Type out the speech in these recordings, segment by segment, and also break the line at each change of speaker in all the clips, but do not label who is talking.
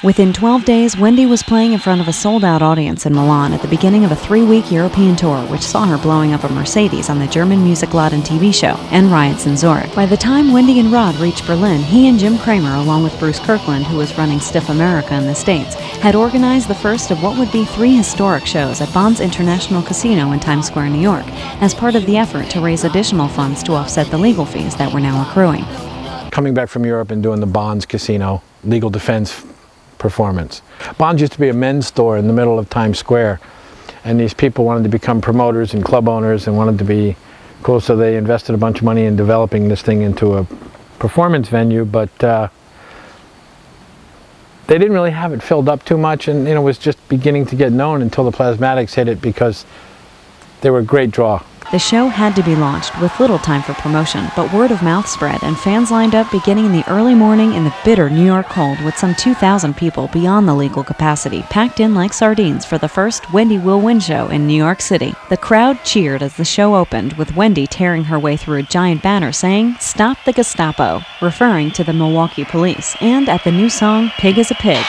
Within 12 days, Wendy was playing in front of a sold-out audience in Milan at the beginning of a 3-week European tour, which saw her blowing up a Mercedes on the German Musikladen TV show and riots in Zurich. By the time Wendy and Rod reached Berlin, he and Jim Kramer, along with Bruce Kirkland, who was running Stiff America in the States, had organized the first of what would be 3 historic shows at Bond's International Casino in Times Square, New York, as part of the effort to raise additional funds to offset the legal fees that were now accruing.
Coming back from Europe and doing the Bond's Casino legal defense performance. Bond's used to be a men's store in the middle of Times Square, and these people wanted to become promoters and club owners and wanted to be cool, so they invested a bunch of money in developing this thing into a performance venue, but they didn't really have it filled up too much, and it was just beginning to get known until the Plasmatics hit it, because they were a great draw.
The show had to be launched with little time for promotion, but word of mouth spread and fans lined up beginning in the early morning in the bitter New York cold, with some 2,000 people beyond the legal capacity packed in like sardines for the first Wendy Will Win show in New York City. The crowd cheered as the show opened, with Wendy tearing her way through a giant banner saying, "Stop the Gestapo," referring to the Milwaukee police, and at the new song, "Pig is a Pig,"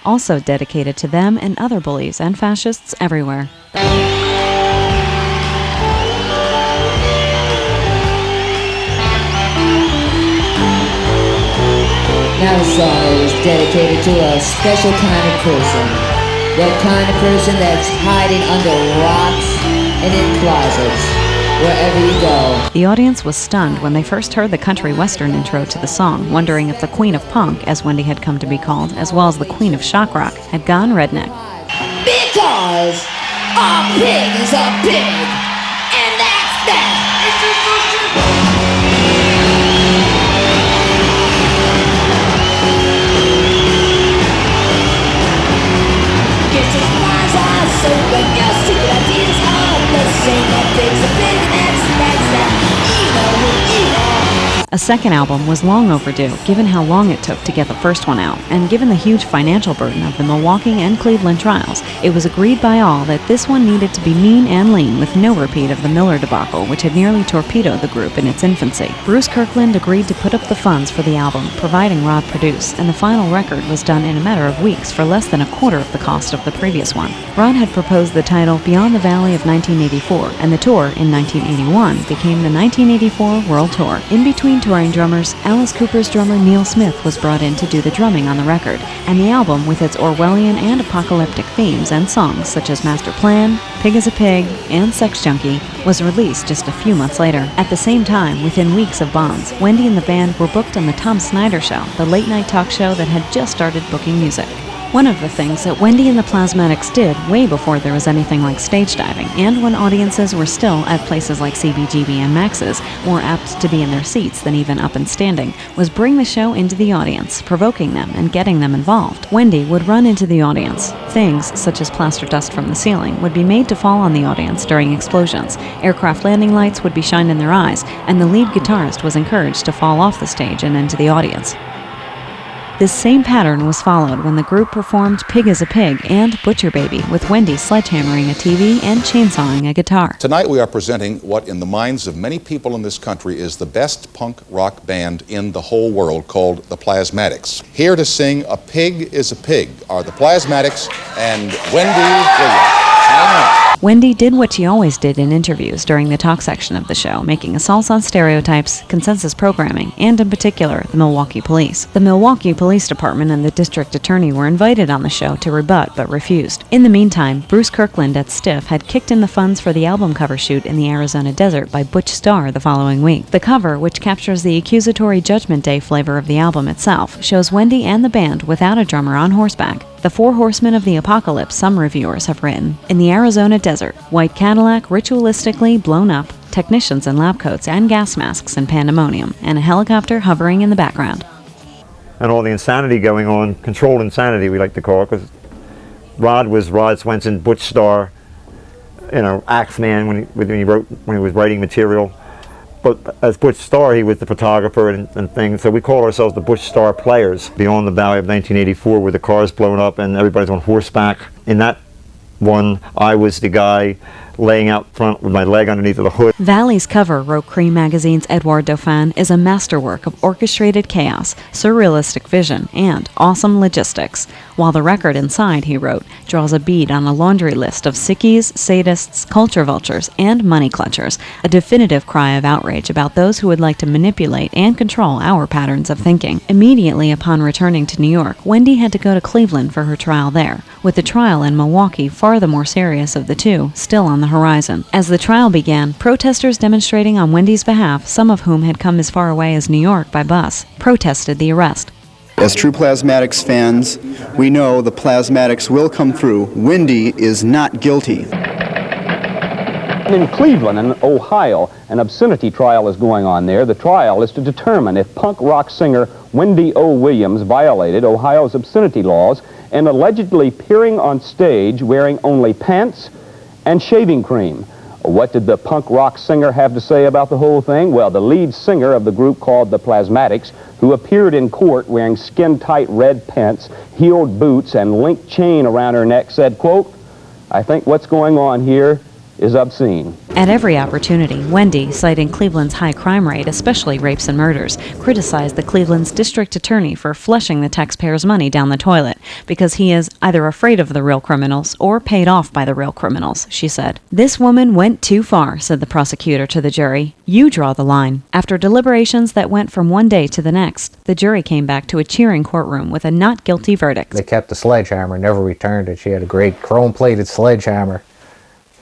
also dedicated to them and other bullies and fascists everywhere.
Now the song is dedicated to a special kind of person. That kind of person that's hiding under rocks and in closets, wherever you go.
The audience was stunned when they first heard the country western intro to the song, wondering if the Queen of Punk, as Wendy had come to be called, as well as the Queen of Shock Rock, had gone redneck.
Because a pig is a pig, and that's that. Get your minds eyes open, your secret ideas are the same. A pig's a pig, and that's that.
A second album was long overdue, given how long it took to get the first one out, and given the huge financial burden of the Milwaukee and Cleveland trials, it was agreed by all that this one needed to be mean and lean, with no repeat of the Miller debacle, which had nearly torpedoed the group in its infancy. Bruce Kirkland agreed to put up the funds for the album, providing Rod produce, and the final record was done in a matter of weeks for less than a quarter of the cost of the previous one. Rod had proposed the title Beyond the Valley of 1984, and the tour, in 1981, became the 1984 World Tour. In between touring drummers, Alice Cooper's drummer Neil Smith was brought in to do the drumming on the record, and the album, with its Orwellian and apocalyptic themes and songs such as Master Plan, Pig is a Pig, and Sex Junkie, was released just a few months later. At the same time, within weeks of Bonds, Wendy and the band were booked on the Tom Snyder Show, the late-night talk show that had just started booking music. One of the things that Wendy and the Plasmatics did way before there was anything like stage diving, and when audiences were still at places like CBGB and Max's, more apt to be in their seats than even up and standing, was bring the show into the audience, provoking them and getting them involved. Wendy would run into the audience. Things, such as plaster dust from the ceiling, would be made to fall on the audience during explosions. Aircraft landing lights would be shined in their eyes, and the lead guitarist was encouraged to fall off the stage and into the audience. This same pattern was followed when the group performed Pig is a Pig and Butcher Baby, with Wendy sledgehammering a TV and chainsawing a guitar.
Tonight we are presenting what in the minds of many people in this country is the best punk rock band in the whole world, called the Plasmatics. Here to sing A Pig is a Pig are the Plasmatics and Wendy Williams.
Wendy did what she always did in interviews during the talk section of the show, making assaults on stereotypes, consensus programming, and in particular, the Milwaukee police. The Milwaukee Police Department and the district attorney were invited on the show to rebut, but refused. In the meantime, Bruce Kirkland at Stiff had kicked in the funds for the album cover shoot in the Arizona desert by Butch Starr the following week. The cover, which captures the accusatory Judgment Day flavor of the album itself, shows Wendy and the band without a drummer on horseback. The Four Horsemen of the Apocalypse, some reviewers have written, in the Arizona desert, white Cadillac ritualistically blown up, technicians in lab coats and gas masks in pandemonium, and a helicopter hovering in the background.
And all the insanity going on, controlled insanity we like to call it, because Rod was Rod Swenson, Butch Starr, Axeman when he was writing material. But as Butch Starr, he was the photographer and things, so we call ourselves the Butch Starr Players. Beyond the Valley of 1984, where the car's blown up and everybody's on horseback. In that one, I was the guy laying out front with my leg underneath of the hood.
Valley's cover, wrote Cream magazine's Edouard Dauphin, is a masterwork of orchestrated chaos, surrealistic vision, and awesome logistics. While the record inside, he wrote, draws a bead on a laundry list of sickies, sadists, culture vultures, and money clutchers, a definitive cry of outrage about those who would like to manipulate and control our patterns of thinking. Immediately upon returning to New York, Wendy had to go to Cleveland for her trial there, with the trial in Milwaukee, far the more serious of the two, still on the horizon. As the trial began, protesters demonstrating on Wendy's behalf, some of whom had come as far away as New York by bus, protested the arrest.
As true Plasmatics fans, we know the Plasmatics will come through. Wendy is not guilty.
In Cleveland and Ohio, an obscenity trial is going on there. The trial is to determine if punk rock singer Wendy O. Williams violated Ohio's obscenity laws and allegedly appearing on stage wearing only pants and shaving cream. What did the punk rock singer have to say about the whole thing? Well, the lead singer of the group called the Plasmatics, who appeared in court wearing skin-tight red pants, heeled boots, and linked chain around her neck, said, quote, "I think what's going on here is obscene."
At every opportunity, Wendy, citing Cleveland's high crime rate, especially rapes and murders, criticized the Cleveland's district attorney for flushing the taxpayers' money down the toilet because he is either afraid of the real criminals or paid off by the real criminals, she said. "This woman went too far," said the prosecutor to the jury. "You draw the line." After deliberations that went from one day to the next, the jury came back to a cheering courtroom with a not guilty verdict.
They kept the sledgehammer, never returned it. She had a great chrome-plated sledgehammer,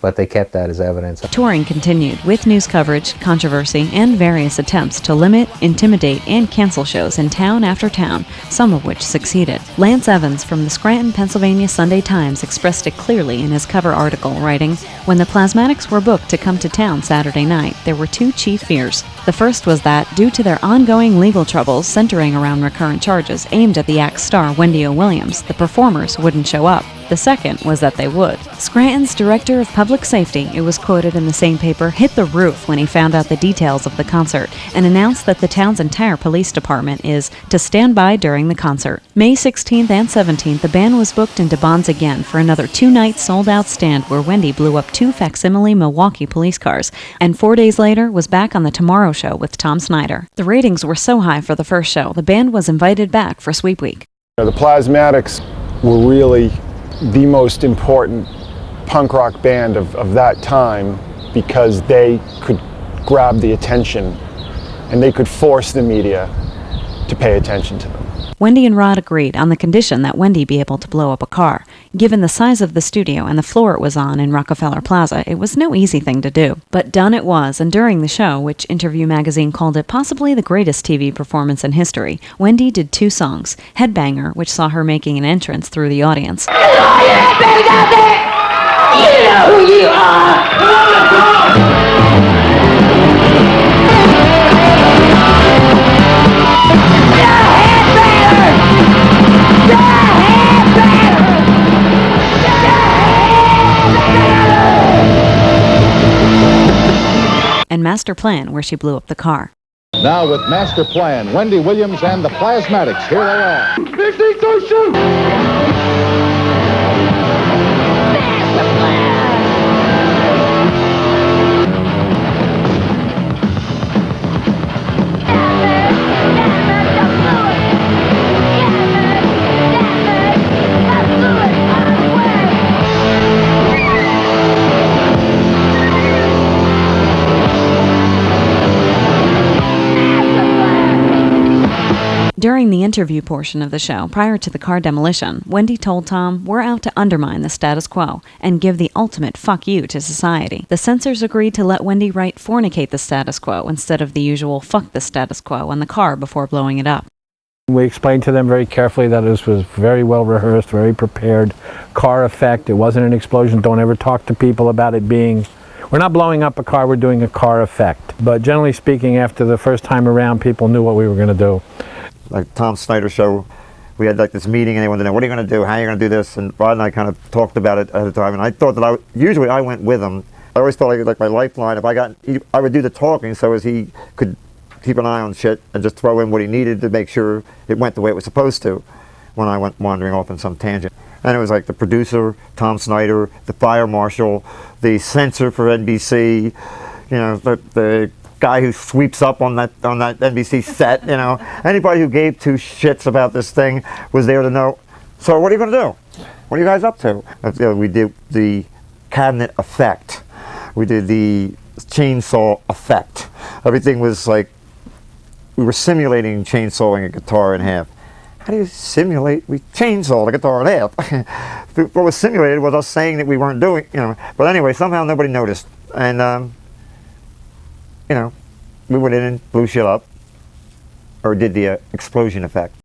but they kept that as evidence.
Touring continued with news coverage, controversy, and various attempts to limit, intimidate, and cancel shows in town after town, some of which succeeded. Lance Evans from the Scranton, Pennsylvania Sunday Times expressed it clearly in his cover article, writing, "When the Plasmatics were booked to come to town Saturday night, there were two chief fears. The first was that, due to their ongoing legal troubles centering around recurrent charges aimed at the act's star Wendy O. Williams, the performers wouldn't show up. The second was that they would." Scranton's director of public safety, it was quoted in the same paper, hit the roof when he found out the details of the concert and announced that the town's entire police department is to stand by during the concert. May 16th and 17th, the band was booked into Bonds again for another two-night sold-out stand where Wendy blew up two facsimile Milwaukee police cars, and 4 days later was back on The Tomorrow Show with Tom Snyder. The ratings were so high for the first show, the band was invited back for Sweep Week.
The Plasmatics were really the most important punk rock band of that time because they could grab the attention and they could force the media to pay attention to them.
Wendy and Rod agreed on the condition that Wendy be able to blow up a car. Given the size of the studio and the floor it was on in Rockefeller Plaza, it was no easy thing to do. But done it was, and during the show, which Interview magazine called it possibly the greatest TV performance in history, Wendy did two songs, Headbanger, which saw her making an entrance through the audience.
You know who you are!
And Master Plan, where she blew up the car.
Now with Master Plan, Wendy Williams and the Plasmatics. Here they are.
Big thing to shoot! Master Plan!
During the interview portion of the show, prior to the car demolition, Wendy told Tom, "We're out to undermine the status quo and give the ultimate fuck you to society." The censors agreed to let Wendy write "fornicate the status quo" instead of the usual "fuck the status quo" on the car before blowing it up.
We explained to them very carefully that this was very well rehearsed, very prepared, car effect. It wasn't an explosion. Don't ever talk to people about it being... We're not blowing up a car, we're doing a car effect. But generally speaking, after the first time around, people knew what we were going to do.
Like Tom Snyder show, we had like this meeting and they wanted to know, what are you going to do, how are you going to do this? And Rod and I kind of talked about it at the time, and I thought that usually I went with him. I always felt like my lifeline, if I would do the talking so as he could keep an eye on shit and just throw in what he needed to make sure it went the way it was supposed to when I went wandering off on some tangent. And it was like the producer, Tom Snyder, the fire marshal, the censor for NBC, you know, the guy who sweeps up on that NBC set, you know. Anybody who gave two shits about this thing was there to know, so what are you going to do? What are you guys up to? We did the cabinet effect. We did the chainsaw effect. Everything was like, we were simulating chainsawing a guitar in half. How do you simulate? We chainsawed a guitar in half. What was simulated was us saying that we weren't doing, you know. But anyway, somehow nobody noticed. And, you know, we went in and blew shit up. Or did the explosion effect.